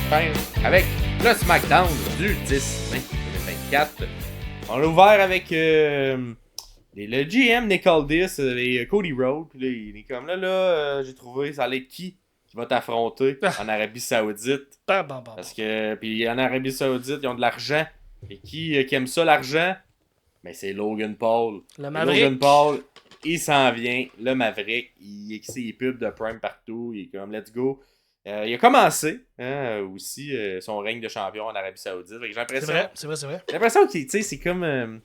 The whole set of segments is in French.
fin avec le SmackDown du 10 mai 2024. On l'a ouvert avec le GM Nick Aldis et Cody Rhodes. Puis là, il est comme là, j'ai trouvé ça allait être qui va t'affronter en Arabie Saoudite. Parce que, puis en Arabie Saoudite, ils ont de l'argent. Et qui aime ça, l'argent? Mais c'est Logan Paul. Le Maverick. Logan Paul, il s'en vient. Le Maverick, il est ses pubs de Prime partout. Il est comme, let's go. Il a commencé aussi son règne de champion en Arabie Saoudite. J'ai l'impression. C'est vrai. J'ai l'impression que c'est comme.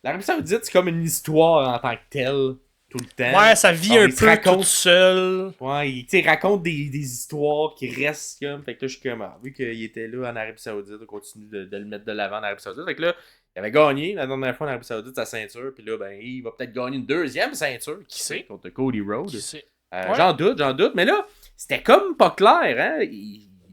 L'Arabie Saoudite, c'est comme une histoire en tant que telle, tout le temps. Ouais, ça vit un peu toute seule. Ouais, il raconte des histoires qui restent comme. Fait que là, je suis comme. Vu qu'il était là en Arabie Saoudite, on continue de le mettre de l'avant en Arabie Saoudite. Fait que là, il avait gagné la dernière fois en Arabie Saoudite sa ceinture. Puis là, ben, il va peut-être gagner une deuxième ceinture. Qui sait? Contre Cody Rhodes. Qui sait? Ouais. J'en doute. Mais là, c'était comme pas clair, hein.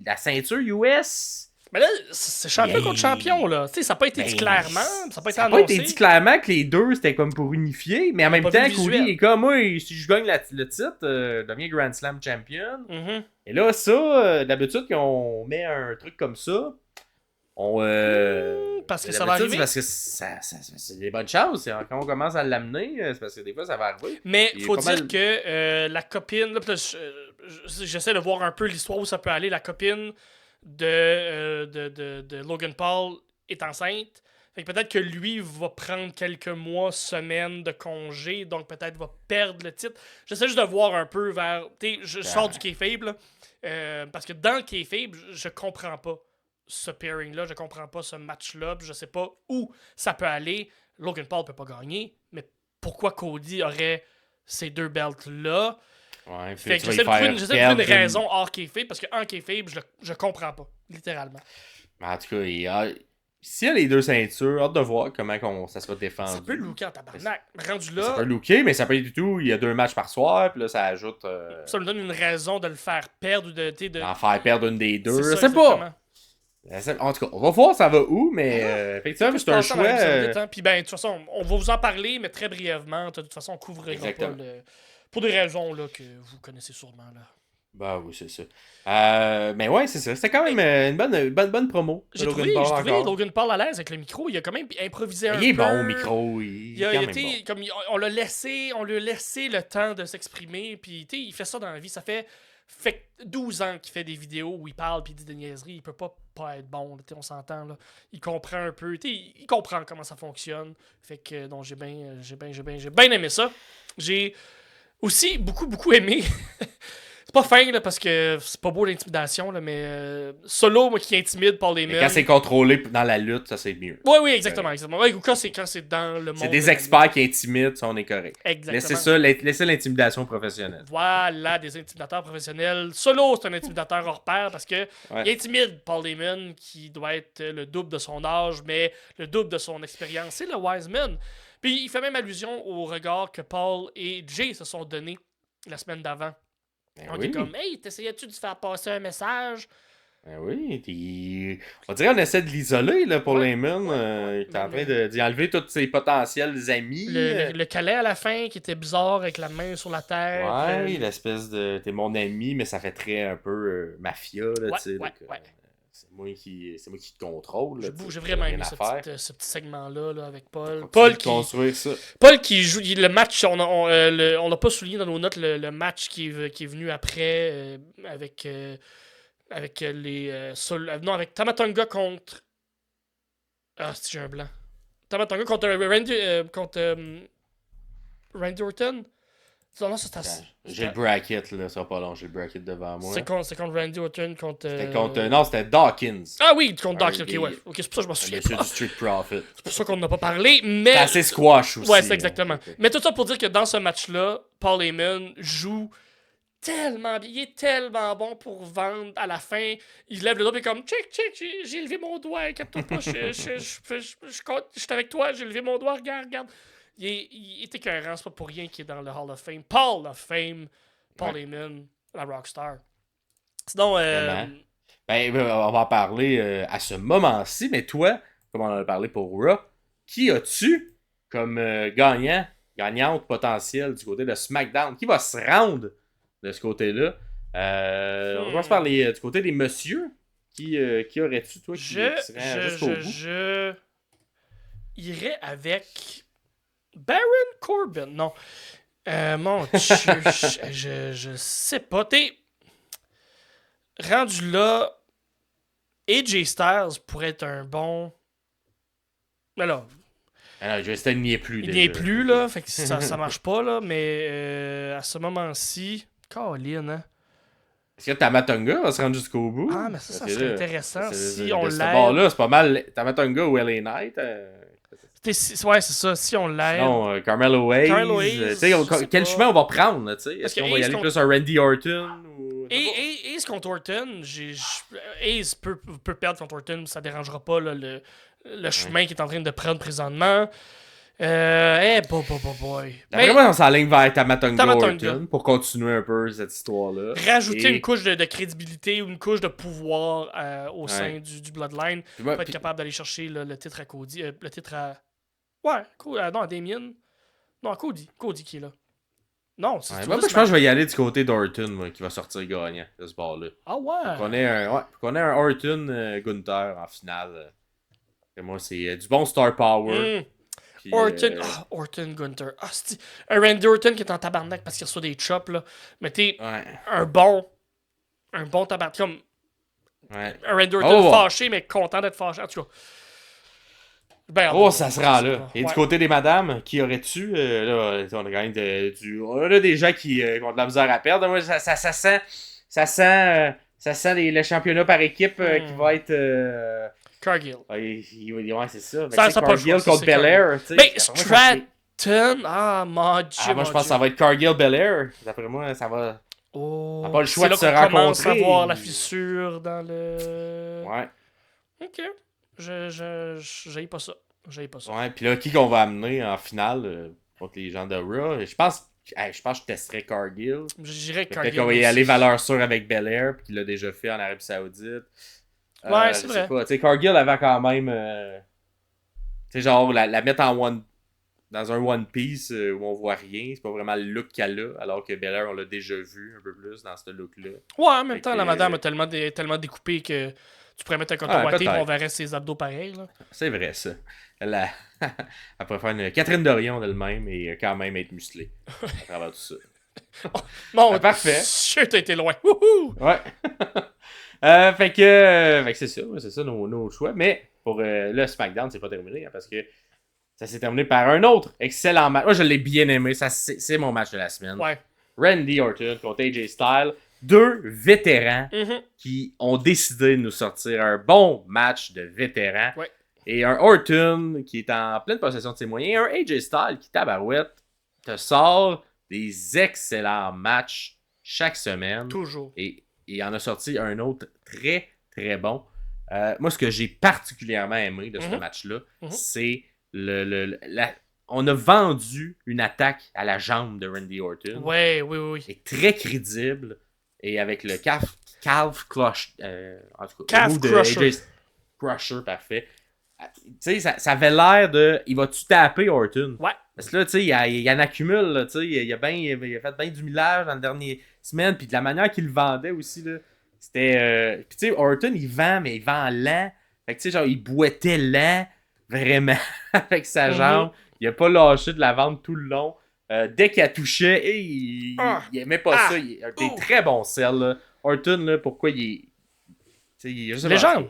La ceinture US. Mais là, c'est champion contre champion, là. Tu sais, ça n'a pas été dit clairement. Ça n'a pas été annoncé. Ça n'a pas été dit clairement que les deux, c'était comme pour unifier. Mais en même temps, Cody est comme, moi, si je gagne le titre, je deviens Grand Slam Champion. Mm-hmm. Et là, ça, d'habitude, quand on met un truc comme ça, parce que ça va arriver. Parce que c'est des bonnes chances. Quand on commence à l'amener, c'est parce que des fois, ça va arriver. Mais il faut dire que la copine, là, j'essaie de voir un peu l'histoire où ça peut aller. La copine de Logan Paul est enceinte. Fait que peut-être que lui va prendre quelques mois, semaines de congé, donc peut-être va perdre le titre. J'essaie juste de voir un peu vers... Je sors du kayfabe, là, parce que dans le kayfabe, je comprends pas ce pairing-là, je comprends pas ce match-là, je sais pas où ça peut aller. Logan Paul peut pas gagner, mais pourquoi Cody aurait ces deux belts-là? Ouais, fait que j'essaie de trouver une raison hors kayfabe, parce qu'en kayfabe, je comprends pas, littéralement. En tout cas, s'il y a les deux ceintures, hâte de voir comment ça sera défendu. Ça peut looker en tabarnak. Rendu là... Ça peut looker, mais ça peut être du tout. Il y a 2 matchs par soir, puis là, ça ajoute... Ça me donne une raison de le faire perdre ou de... En faire perdre une des deux. C'est je sais pas. En tout cas, on va voir ça va où, mais effectivement, c'est un choix. Puis ben, de toute façon, on va vous en parler, mais très brièvement. De toute façon, on couvrira pas pour des raisons là, que vous connaissez sûrement. Là. Bah oui, c'est ça. Mais ouais, c'est ça. C'était quand même une bonne promo. J'ai trouvé Logan Paul à l'aise avec le micro. Il a quand même improvisé un peu. Il est bon au micro. On l'a laissé le temps de s'exprimer. Puis il fait ça dans la vie. Ça fait 12 ans qu'il fait des vidéos où il parle puis il dit des niaiseries. Il peut pas être bon. On s'entend. Là. Il comprend un peu. Il comprend comment ça fonctionne. Fait que donc, j'ai bien aimé ça. J'ai aussi beaucoup aimé. C'est pas fin là, parce que c'est pas beau l'intimidation, là, mais Solo, moi qui intimide Paul Heyman. Quand c'est contrôlé dans la lutte, ça c'est mieux. Oui, exactement. Ouais, ou quand c'est dans le monde. C'est des experts qui intimident, ça on est correct. Exactement. Laissez l'intimidation professionnelle. Voilà, des intimidateurs professionnels. Solo, c'est un intimidateur hors pair parce que il intimide Paul Heyman qui doit être le double de son âge, mais le double de son expérience. C'est le Wiseman. Puis il fait même allusion au regard que Paul et Jay se sont donnés la semaine d'avant. On est comme, hey, t'essayais-tu de faire passer un message? Ben oui, on dirait qu'on essaie de l'isoler là, pour Heyman. Il est en train d'y enlever tous ses potentiels amis. Le câlin à la fin qui était bizarre avec la main sur la tête. Ouais, l'espèce de t'es mon ami, mais ça fait très un peu mafia. Là, c'est moi qui te contrôle. J'ai vraiment aimé ce petit segment-là là, avec Paul. Paul qui joue le match, on l'a pas souligné dans nos notes, le match qui est venu après avec avec Tamatonga contre... Ah, si j'ai un blanc. Tamatonga contre Randy Orton. Non, j'ai le bracket, là, ça va pas long, j'ai le bracket devant moi. C'est contre Randy Orton, non, c'était Dawkins. Ah oui, contre Dawkins, ok, c'est pour ça que je m'en souviens. Monsieur du Street Profit. C'est pour ça qu'on n'a pas parlé, mais... C'est assez squash aussi. Ouais, c'est exactement. Okay. Mais tout ça pour dire que dans ce match-là, Paul Heyman joue tellement bien, il est tellement bon pour vendre à la fin. Il lève le doigt et comme, check, j'ai levé mon doigt, inquiète-toi pas, je suis avec toi, j'ai levé mon doigt, regarde. Il est écœurant, c'est pas pour rien qu'il est dans le Hall of Fame. Paul of Fame, Paul Heyman, la Rockstar. Sinon, on va en parler à ce moment-ci, mais toi, comme on en a parlé pour Raw, qui as-tu comme gagnante potentielle du côté de SmackDown? Qui va se rendre de ce côté-là? On va se parler du côté des messieurs. Qui aurais-tu, toi, qui serait jusqu'au bout? Je irais avec Baron Corbin. Non. Mon Dieu, je sais pas. T'es rendu là, AJ Styles pourrait être un bon... Mais là, Ah non, Justin n'y est plus. il n'y est plus, là. Fait que ça marche pas, là. Mais à ce moment-ci... Colin, hein? Est-ce que Tamatonga va se rendre jusqu'au bout? Ah, mais ça serait intéressant si on l'aide. Ce l'aide. bord-là, c'est pas mal. Tamatonga ou LA Knight. Ouais, c'est ça. Si on l'aide. Non, Carmelo Hayes. Carmelo Hayes, Quel chemin on va prendre, tu sais? Parce Est-ce que qu'on va y Hayes aller contre- plus un Randy Orton ou... Et Ace contre Orton, Ace peut perdre contre Orton, ça dérangera pas là, le chemin qu'il est en train de prendre présentement. Boy. D'après moi, on s'enligne vers Tamatonga Tamatonga. Orton pour continuer un peu cette histoire-là. Rajouter Et- une couche de crédibilité ou une couche de pouvoir au sein du Bloodline Puis moi, pour être capable d'aller chercher le titre à Cody. Le titre à. Ouais, non, à Damien. Non, à Cody. Cody qui est là. Non, c'est moi, je pense que je vais y aller du côté d'Orton, moi, qui va sortir gagnant de ce bord-là. Ah ouais. Qu'on ait un Orton Gunther en finale. Et moi, c'est du bon star power. Mm. Puis, Orton, Orton Gunther. Ah, c'est un Randy Orton qui est en tabarnak parce qu'il reçoit des chops, là. Mais t'es Ouais. un bon tabarnak. Comme Ouais. un Randy Orton Oh. fâché, mais content d'être fâché. En tout cas. Ben, Oh, ça se rend là. Et Ouais. du côté des madames, qui aurais-tu là, on a quand même on a des gens qui ont de la misère à perdre. Moi, ça sent le championnat par équipe qui va être. Cargill. Ouais, c'est ça. Ça a pas le choix, Cargill ça, contre c'est Belair. tu sais. Mais D'après moi, ça, c'est- Stratton. Ah, mon Dieu. Ah, moi, je pense que ça va être Cargill Belair. D'après moi, ça va. Oh, On a pas le choix c'est de se là qu'on commence à rencontrer. voir la fissure dans le. Ouais. Ok. J'aille pas ça. Ouais, puis là, qui qu'on va amener en finale contre les gens de Raw? Je pense que je testerais Cargill. J'irais Peut-être Cargill. qu'on va y aussi. aller valeur sûre avec Belair, puis qu'il l'a déjà fait en Arabie Saoudite. Ouais, c'est je vrai. sais pas. Tu sais, Cargill avait quand même. Tu sais, genre, la mettre dans un One Piece où on voit rien. C'est pas vraiment le look qu'elle a, alors que Belair, on l'a déjà vu un peu plus dans ce look-là. Ouais, en même Fait temps, que- la madame a tellement découpé que tu pourrais mettre un coton Ouais, watté et peut-être. on verrait ses abdos pareils. Là. C'est vrai, ça. Elle pourrait faire une Catherine Dorion d'elle-même et quand même être musclée à travers tout ça. Bon, parfait. Chut, t'as été loin. Wouhou! Ouais. Fait que c'est ça nos choix. Mais pour le SmackDown, c'est pas terminé hein, parce que ça s'est terminé par un autre excellent match. Moi, je l'ai bien aimé. C'est mon match de la semaine. Ouais. Randy Orton contre AJ Styles. Deux vétérans Mhm. qui ont décidé de nous sortir un bon match de vétérans. Ouais. Et un Orton qui est en pleine possession de ses moyens. Et un AJ Styles qui, tabarouette, te sort des excellents matchs chaque semaine. Toujours. Et il en a sorti un autre très, très bon. Moi, ce que j'ai particulièrement aimé de ce Mhm. match-là, Mhm. c'est on a vendu une attaque à la jambe de Randy Orton. Ouais, oui. Et très crédible. Et avec le calf clutch. En tout cas, Calf le move de crusher. AJ Crusher, parfait. Tu sais, ça avait l'air de. Il va-tu taper Orton? Ouais. Parce que là, tu sais, il en accumule, là, tu sais. Il a fait bien du millage dans les dernières semaines. Puis de la manière qu'il le vendait aussi, là. C'était. Puis tu sais, Orton, il vend, mais il vend lent. Fait que tu sais, genre, il boitait lent, vraiment, avec sa jambe. Il a pas lâché de la vente tout le long. Dès qu'il a touché, il aimait pas ça. Il a des très bons sells, là. Orton, là, pourquoi il est. Tu sais, je sais pas.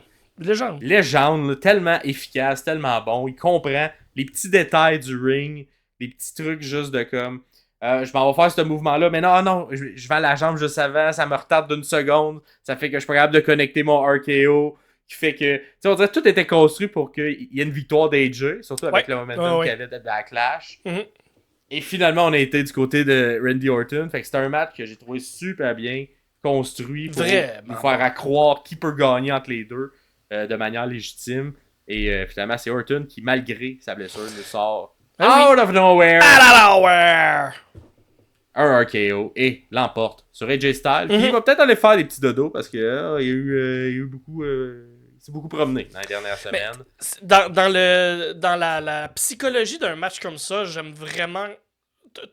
Légende, là, tellement efficace, tellement bon. Il comprend les petits détails du ring, les petits trucs juste de comme. Je m'en vais faire ce mouvement-là, mais non, je vais à la jambe juste avant, ça me retarde d'une seconde, ça fait que je suis pas capable de connecter mon RKO, qui fait que. Tu sais, on dirait que tout était construit pour qu'il y ait une victoire d'AJ, surtout avec le momentum qu'il y avait de Backlash. Mhm. Et finalement, on a été du côté de Randy Orton, fait que c'était un match que j'ai trouvé super bien construit pour nous faire croire qui peut gagner entre les deux. De manière légitime. Et finalement, c'est Orton qui, malgré sa blessure, nous sort out of nowhere un RKO et l'emporte sur AJ Styles. Puis il va peut-être aller faire des petits dodos parce que il y a eu beaucoup. Il s'est beaucoup promené dans les dernières semaines. Dans la psychologie d'un match comme ça, j'aime vraiment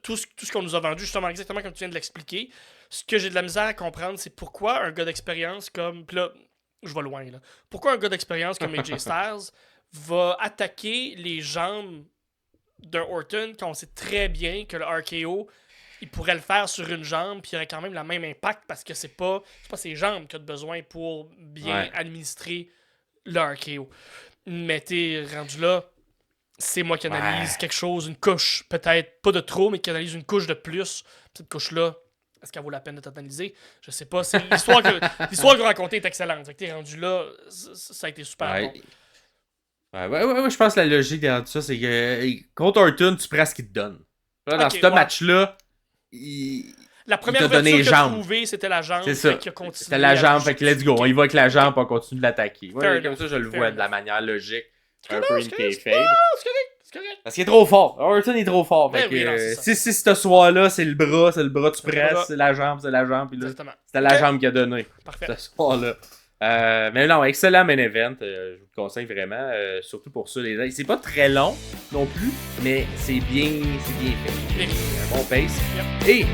tout ce qu'on nous a vendu, justement, exactement comme tu viens de l'expliquer. Ce que j'ai de la misère à comprendre, c'est pourquoi un gars d'expérience comme. Pis là, je vais loin, là. Pourquoi un gars d'expérience comme AJ Styles va attaquer les jambes d'un Orton quand on sait très bien que le RKO, il pourrait le faire sur une jambe puis il aurait quand même le même impact parce que c'est pas ses jambes qu'il a besoin pour bien administrer le RKO. Mais t'es rendu là, c'est moi qui analyse quelque chose, une couche, peut-être pas de trop, mais qui analyse une couche de plus. Cette couche-là, est-ce qu'elle vaut la peine d'être analysée? Je sais pas. L'histoire que vous racontez est excellente. Fait que t'es rendu là, ça a été super bon. Ouais, je pense que la logique derrière tout ça, c'est que contre Orton, tu prends ce qu'il te donne. Là, dans ce match-là, la première donné ouverture qu'il a trouvée, c'était la jambe. C'est ça. C'était la jambe, fait que let's go. On y va avec la jambe, on continue de l'attaquer. Ouais, comme ça, je le vois de la manière logique. Un peu une kayfabe. C'est correct. Parce qu'il est trop fort. Orton est trop fort. Fait que, si ce soir-là, c'est le bras tu presses, c'est la jambe. Puis là, c'était la jambe qu'il a donné. Parfait. Ce soir-là. Mais non, excellent main event. Je vous le conseille vraiment. Surtout pour ça. C'est pas très long non plus, mais c'est bien fait. Un bon pace. Yep. Et